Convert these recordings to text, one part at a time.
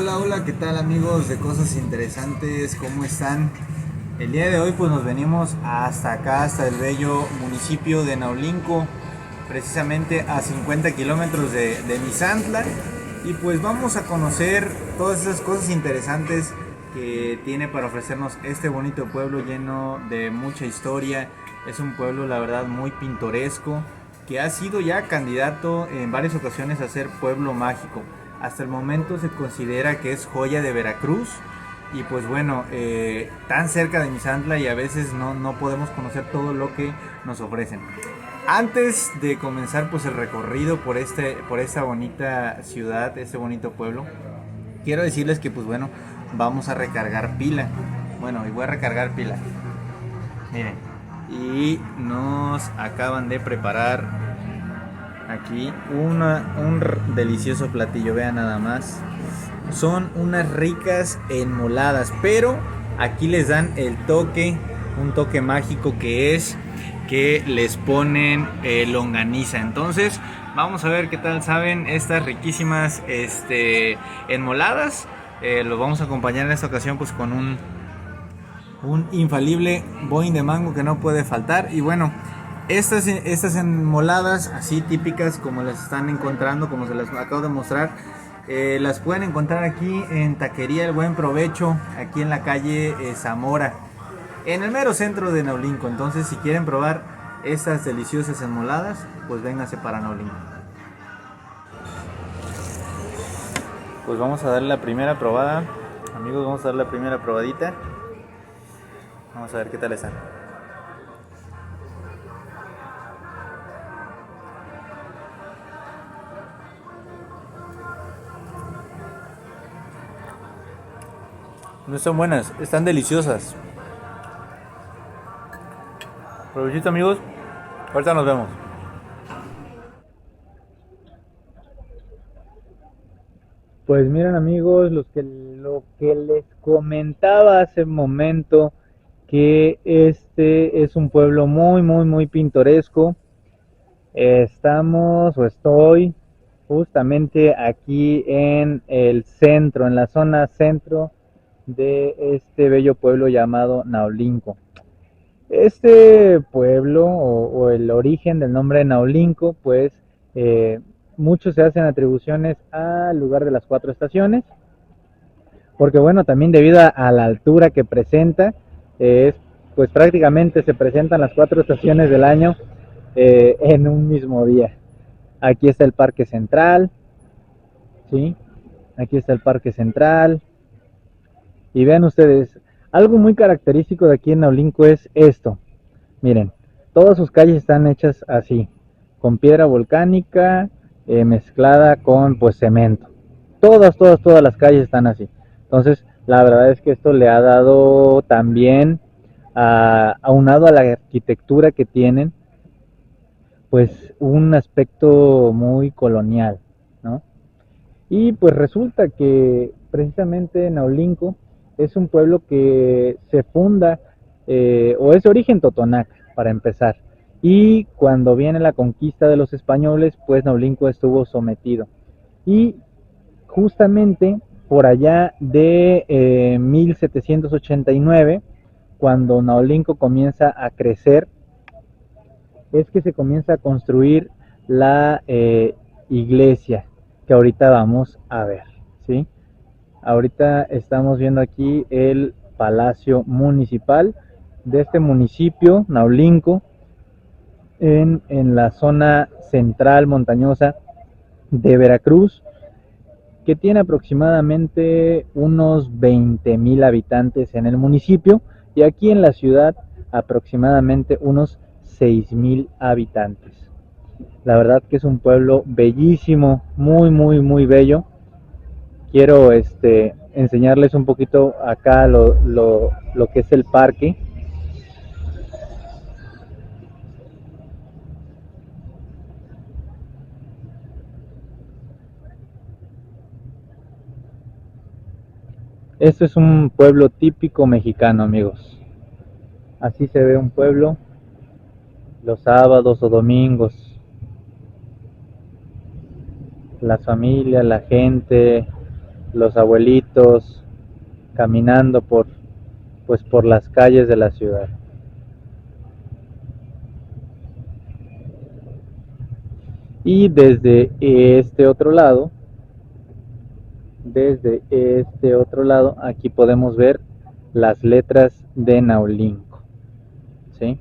Hola, hola, ¿qué tal amigos de Cosas Interesantes? ¿Cómo están? El día de hoy pues nos venimos hasta acá, hasta el bello municipio de Naulinco, precisamente a 50 kilómetros de Misantla. Y pues vamos a conocer todas esas cosas interesantes que tiene para ofrecernos este bonito pueblo lleno de mucha historia. Es un pueblo la verdad muy pintoresco que ha sido ya candidato en varias ocasiones a ser pueblo mágico. Hasta el momento se considera que es joya de Veracruz y pues bueno, tan cerca de Misantla y a veces no podemos conocer todo lo que nos ofrecen. Antes de comenzar pues el recorrido por esta bonita ciudad, este bonito pueblo, quiero decirles que pues bueno, vamos a recargar pila. Bueno, y voy a recargar pila. Miren, y nos acaban de preparar aquí un delicioso platillo, vean nada más. Son unas ricas enmoladas, pero aquí les dan el toque, un toque mágico que es que les ponen longaniza. Entonces, vamos a ver qué tal saben estas riquísimas enmoladas. Los vamos a acompañar en esta ocasión pues con un infalible boing de mango que no puede faltar. Y bueno, estas enmoladas así típicas como las están encontrando, como se las acabo de mostrar, las pueden encontrar aquí en Taquería El Buen Provecho, aquí en la calle Zamora, en el mero centro de Naulinco. Entonces si quieren probar estas deliciosas enmoladas, pues vénganse para Naulinco. Pues vamos a darle la primera probada, amigos, vamos a darle la primera probadita. Vamos a ver qué tal están. No están buenas, están deliciosas. Provechito amigos, ahorita nos vemos. Pues miren amigos, lo que les comentaba hace un momento, que este es un pueblo muy pintoresco. Estamos o estoy justamente aquí en el centro, en la zona centro de este bello pueblo llamado Naulinco. Este pueblo o el origen del nombre de Naulinco, pues eh, muchos se hacen atribuciones al lugar de las cuatro estaciones, porque bueno, también debido a la altura que presenta, es, pues prácticamente se presentan las cuatro estaciones del año en un mismo día. Aquí está el Parque Central, ¿sí? Aquí está el Parque Central. Y vean ustedes, algo muy característico de aquí en Naulinco es esto. Miren, todas sus calles están hechas así, con piedra volcánica mezclada con pues cemento. Todas las calles están así. Entonces, la verdad es que esto le ha dado también, aunado a la arquitectura que tienen, pues un aspecto muy colonial, ¿no? Y pues resulta que precisamente Naulinco es un pueblo que se funda o es de origen totonaca, para empezar. Y cuando viene la conquista de los españoles, pues Naulinco estuvo sometido. Y justamente por allá de 1789, cuando Naulinco comienza a crecer, es que se comienza a construir la iglesia que ahorita vamos a ver, ¿sí? Ahorita estamos viendo aquí el Palacio Municipal de este municipio, Naulinco, en la zona central montañosa de Veracruz, que tiene aproximadamente unos 20,000 habitantes en el municipio, y aquí en la ciudad aproximadamente unos 6,000 habitantes. La verdad que es un pueblo bellísimo, muy bello. Quiero enseñarles un poquito acá lo que es el parque. Esto es un pueblo típico mexicano, amigos. Así se ve un pueblo los sábados o domingos. Las familias, la gente, los abuelitos caminando por las calles de la ciudad. Y desde este otro lado, aquí podemos ver las letras de Naulinco, ¿sí?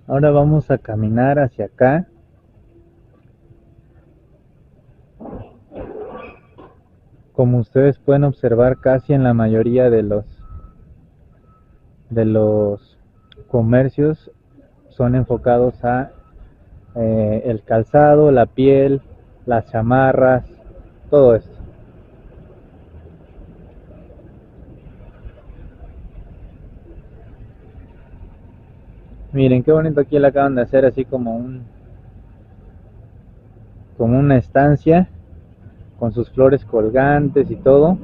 Ahora vamos a caminar hacia acá. Como ustedes pueden observar, casi en la mayoría de los comercios son enfocados a el calzado, la piel, las chamarras, todo esto. Miren qué bonito, aquí le acaban de hacer así como una estancia con sus flores colgantes y todo.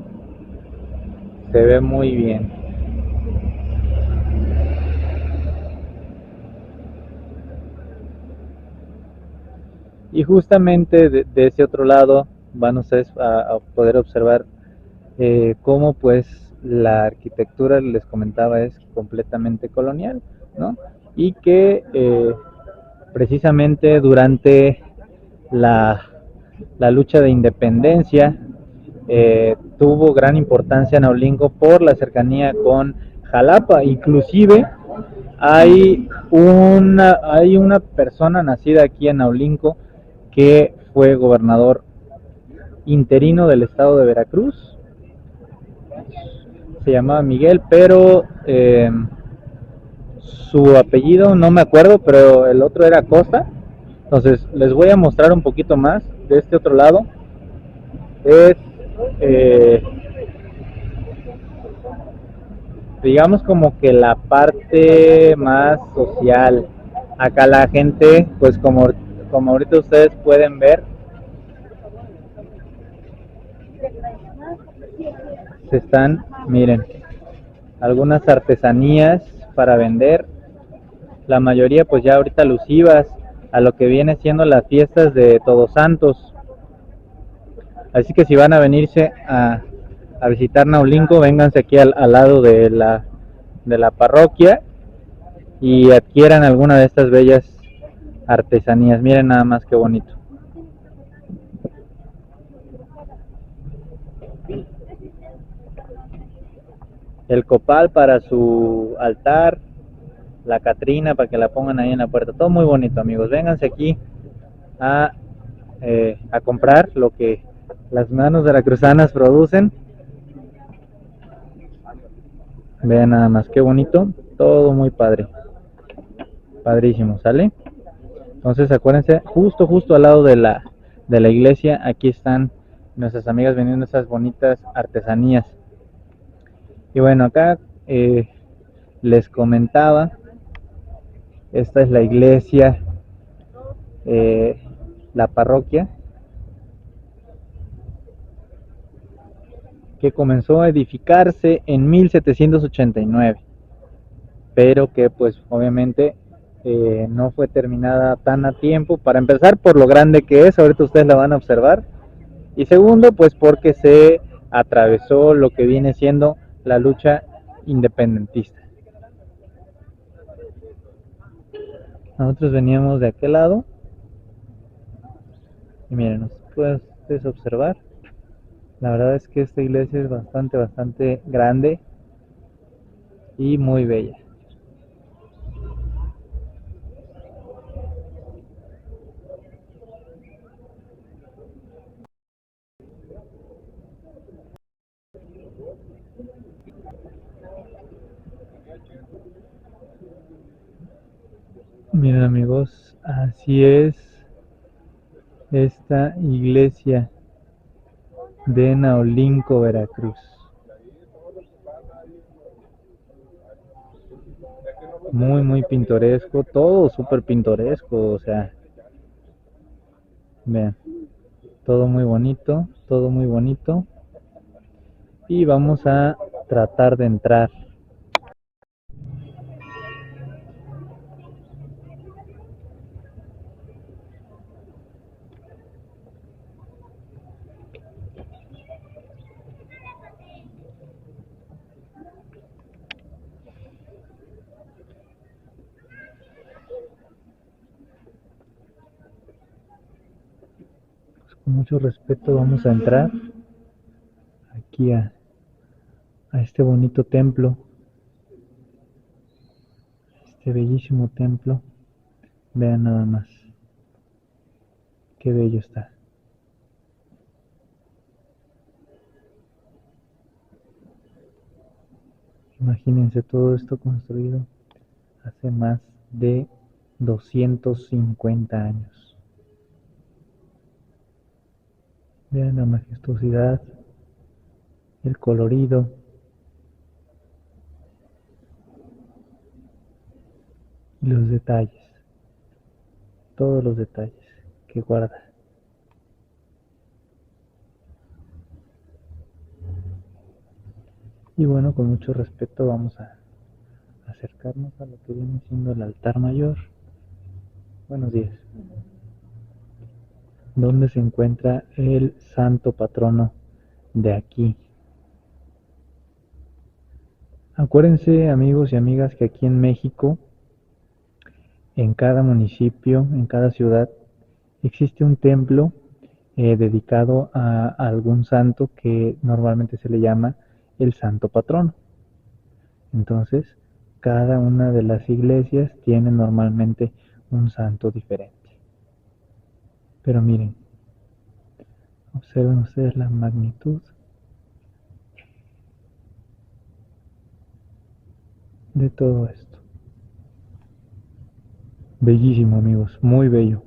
Se ve muy bien. Y justamente de ese otro lado van ustedes a poder observar cómo pues la arquitectura, les comentaba, es completamente colonial, ¿no? Y que precisamente durante la, la lucha de independencia tuvo gran importancia Naulinco por la cercanía con Jalapa. Inclusive hay una persona nacida aquí en Naulinco que fue gobernador interino del estado de Veracruz. Se llamaba Miguel, pero su apellido no me acuerdo, pero el otro era Costa. Entonces les voy a mostrar un poquito más de este otro lado. Es, eh, digamos, como que la parte más social. Acá la gente, pues como ahorita ustedes pueden ver, miren, algunas artesanías para vender. La mayoría pues ya ahorita alusivas a lo que viene siendo las fiestas de Todos Santos. Así que si van a venirse a visitar Naulinco, vénganse aquí al lado de la parroquia y adquieran alguna de estas bellas artesanías. Miren nada más qué bonito. El copal para su altar, la Catrina para que la pongan ahí en la puerta. Todo muy bonito, amigos. Vénganse aquí a, a comprar lo que las manos veracruzanas producen. Vean nada más qué bonito. Todo muy padre. Padrísimo, ¿sale? Entonces acuérdense, justo al lado de la iglesia, aquí están nuestras amigas vendiendo esas bonitas artesanías. Y bueno, acá les comentaba, esta es la iglesia, eh, la parroquia, que comenzó a edificarse en 1789, pero que pues obviamente no fue terminada tan a tiempo, para empezar por lo grande que es, ahorita ustedes la van a observar, y segundo pues porque se atravesó lo que viene siendo la lucha independentista. Nosotros veníamos de aquel lado y miren, nos pueden ustedes observar, la verdad es que esta iglesia es bastante grande y muy bella. Miren amigos, así es esta iglesia de Naulinco, Veracruz. Muy pintoresco, todo súper pintoresco, o sea, vean, todo muy bonito, todo muy bonito. y vamos a tratar de entrar. Con mucho respeto vamos a entrar aquí a este bonito templo, este bellísimo templo. Vean nada más, qué bello está. Imagínense todo esto construido hace más de 250 años. Vean la majestuosidad, el colorido. Y los detalles, todos los detalles que guarda. Y bueno, con mucho respeto vamos a acercarnos a lo que viene siendo el altar mayor. Buenos días. Donde se encuentra el santo patrono de aquí. Acuérdense, amigos y amigas, que aquí en México, en cada municipio, en cada ciudad, existe un templo dedicado a algún santo que normalmente se le llama el santo patrono. Entonces, cada una de las iglesias tiene normalmente un santo diferente. Pero miren, observen ustedes la magnitud de todo esto. Bellísimo, amigos, muy bello.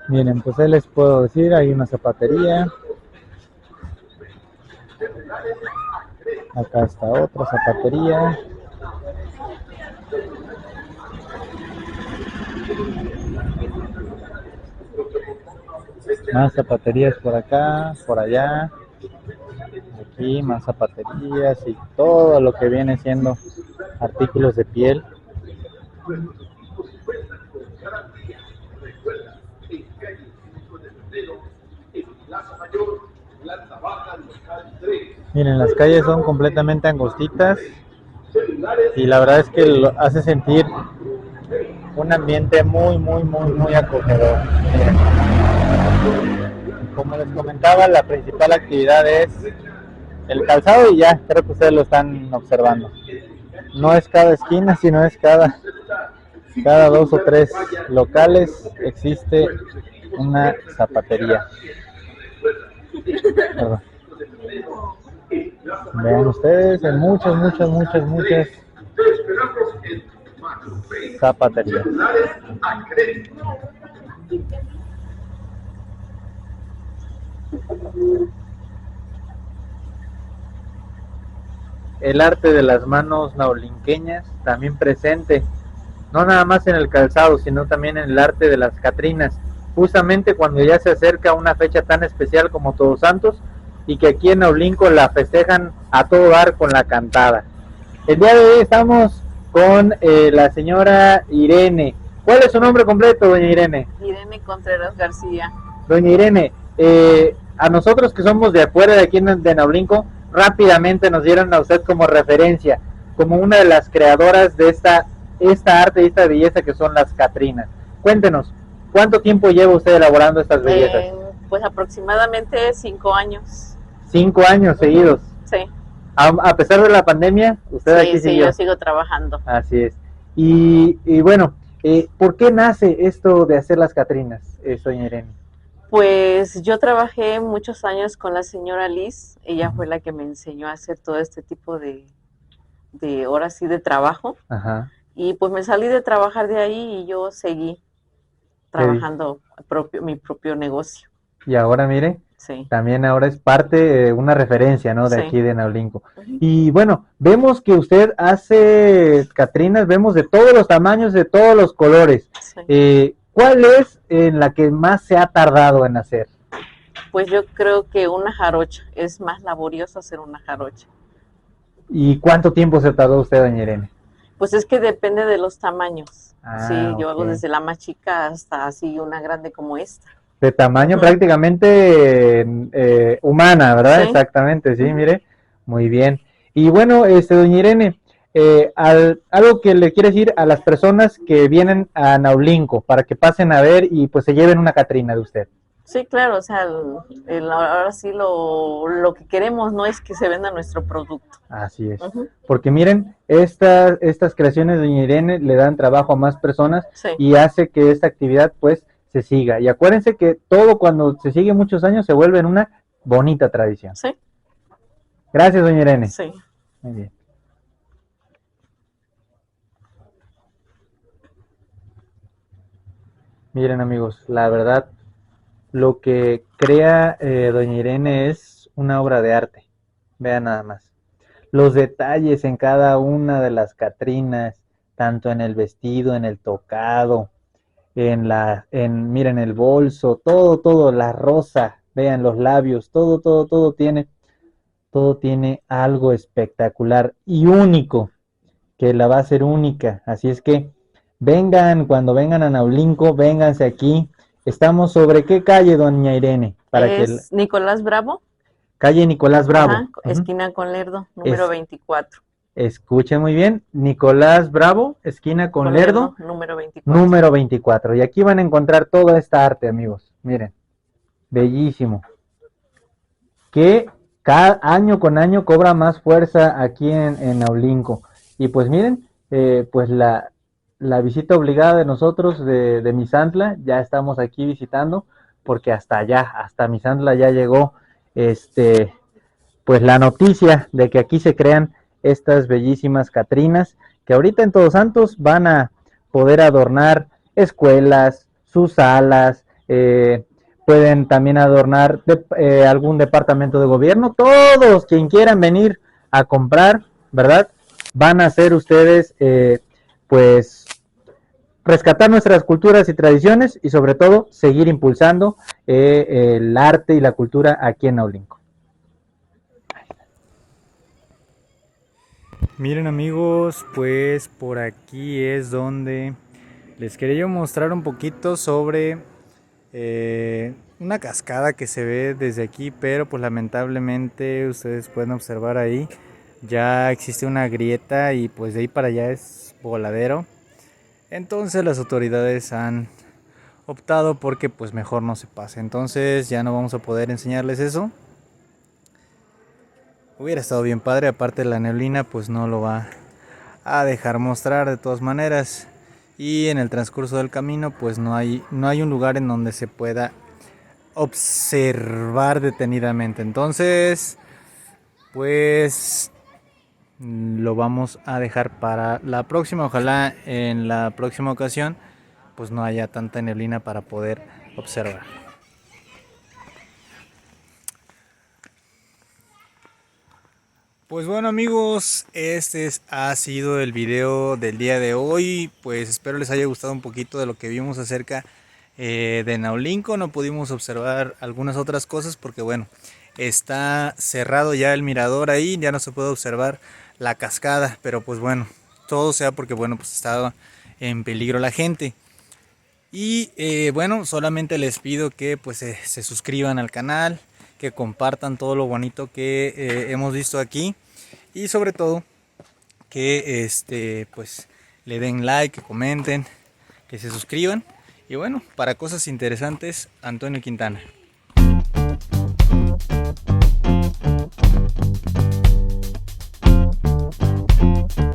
Miren, pues ahí les puedo decir, hay una zapatería. Acá está otra zapatería. Más zapaterías por acá, por allá. Aquí más zapaterías y todo lo que viene siendo artículos de piel. Miren, las calles son completamente angostitas y la verdad es que lo hace sentir un ambiente muy acogedor. Miren. Como les comentaba, la principal actividad es el calzado y ya, creo que ustedes lo están observando. No es cada esquina, sino es cada 2 o 3 locales existe una zapatería. Perdón. Vean ustedes, en muchas zapaterías. El arte de las manos naolinqueñas también presente, no nada más en el calzado, sino también en el arte de las catrinas, justamente cuando ya se acerca una fecha tan especial como Todos Santos, y que aquí en Naulinco la festejan a todo dar con la cantada. El día de hoy estamos con la señora Irene. ¿Cuál es su nombre completo, doña Irene? Irene Contreras García. Doña Irene, a nosotros que somos de afuera de aquí de Naulinco, rápidamente nos dieron a usted como referencia, como una de las creadoras de esta arte y esta belleza que son las Catrinas. Cuéntenos, ¿cuánto tiempo lleva usted elaborando estas bellezas? Pues aproximadamente 5 años. 5 años seguidos. Sí. A pesar de la pandemia, usted aquí siguió. Sí, yo sigo trabajando. Así es. Y bueno, ¿por qué nace esto de hacer las Catrinas, doña Irene? Pues yo trabajé muchos años con la señora Liz. Ella fue la que me enseñó a hacer todo este tipo de horas sí de trabajo. Ajá. Y pues me salí de trabajar de ahí y yo seguí trabajando mi propio negocio. Y ahora mire, sí. También ahora es parte, una referencia, ¿no? De Sí. aquí de Naulinco. Y bueno, vemos que usted hace Catrinas, vemos de todos los tamaños, de todos los colores. Sí. ¿Cuál es en la que más se ha tardado en hacer? Pues yo creo que una jarocha, es más laborioso hacer una jarocha. ¿Y cuánto tiempo se tardó usted, doña Irene? Pues es que depende de los tamaños. Sí, yo hago Ok. desde la más chica hasta así una grande como esta. De tamaño prácticamente humana, ¿verdad? Sí. Exactamente, sí, mire, muy bien. Y bueno, doña Irene, algo que le quiere decir a las personas que vienen a Naulinco para que pasen a ver y pues se lleven una Catrina de usted. Sí, claro, o sea, ahora sí lo que queremos no es que se venda nuestro producto. Así es. Porque miren, estas creaciones de doña Irene le dan trabajo a más personas Sí. y hace que esta actividad pues se siga. Y acuérdense que todo cuando se sigue muchos años se vuelve en una bonita tradición. Sí. Gracias, doña Irene. Sí. Muy bien. Miren, amigos, la verdad, lo que crea doña Irene es una obra de arte. Vean nada más. Los detalles en cada una de las Catrinas, tanto en el vestido, en el tocado, miren el bolso, todo, la rosa, vean los labios, todo tiene algo espectacular y único, que la va a hacer única. Así es que vengan, cuando vengan a Naulinco, vénganse aquí. Estamos sobre qué calle, doña Irene? Nicolás Bravo. Calle Nicolás Bravo. Ajá, esquina con Lerdo, número 24. Escuchen muy bien, Nicolás Bravo, esquina con Lerdo, número 24. Número 24. Y aquí van a encontrar toda esta arte, amigos. Miren, bellísimo. Que cada año con año cobra más fuerza aquí en Naulinco. Y pues miren, pues la visita obligada de nosotros de Misantla, ya estamos aquí visitando, porque hasta allá, hasta Misantla ya llegó pues la noticia de que aquí se crean estas bellísimas Catrinas, que ahorita en Todos Santos van a poder adornar escuelas, sus salas, pueden también adornar algún departamento de gobierno, todos quien quieran venir a comprar, ¿verdad? Van a ser ustedes, pues, rescatar nuestras culturas y tradiciones y sobre todo seguir impulsando el arte y la cultura aquí en Naulinco. Miren, amigos, pues por aquí es donde les quería yo mostrar un poquito sobre una cascada que se ve desde aquí, pero pues lamentablemente ustedes pueden observar ahí ya existe una grieta y pues de ahí para allá es voladero. Entonces las autoridades han optado porque pues mejor no se pase. Entonces ya no vamos a poder enseñarles eso. Hubiera estado bien padre, aparte la neblina pues no lo va a dejar mostrar de todas maneras. Y en el transcurso del camino pues no hay un lugar en donde se pueda observar detenidamente. Entonces pues lo vamos a dejar para la próxima. Ojalá en la próxima ocasión pues no haya tanta neblina para poder observar. Pues bueno, amigos, ha sido el video del día de hoy. Pues espero les haya gustado un poquito de lo que vimos acerca de Naulinco. No pudimos observar algunas otras cosas porque bueno, está cerrado ya el mirador ahí, ya no se puede observar la cascada, pero pues bueno, todo sea porque bueno, pues estaba en peligro la gente. Y bueno, solamente les pido que pues se suscriban al canal, que compartan todo lo bonito que hemos visto aquí y sobre todo que pues le den like, que comenten, que se suscriban. Y bueno, para cosas interesantes, Antonio Quintana.